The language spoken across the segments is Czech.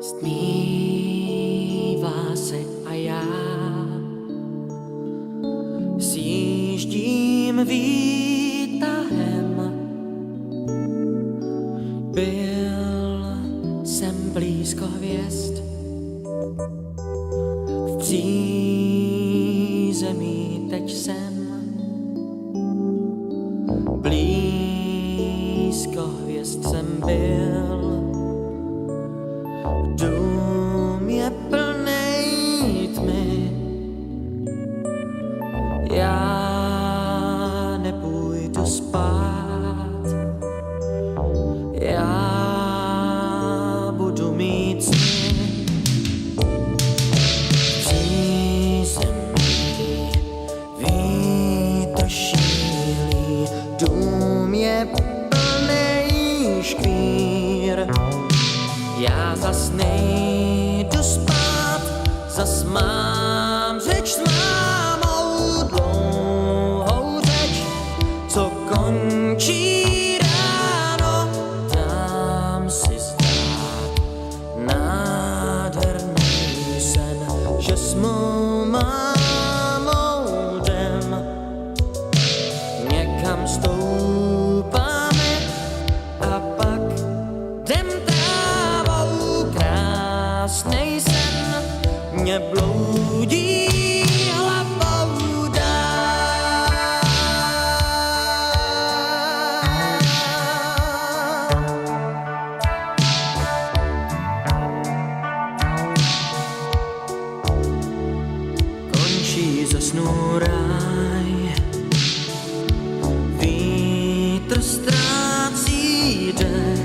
Stmívá se a já sjíždím výtahem. Byl jsem blízko hvězd, v přízemí teď jsem. Blízko hvězd jsem byl, dům je plnej tmy. Já nepůjdu spát, já budu mít sny. Přízemí vítr šílí, dům je plnej škvír. Já zas nejdu spát, zas mám řeč s mámou, dlouhou řeč, co končí ráno. Dám si zdát nádherný sen, že s mou mámou jdem. Někam stoupáme a pak jdem krásnej sen mě bloudí hlavou dál. Končí ze snů ráj, vítr ztrácí dech.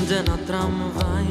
Jde na tramvaj,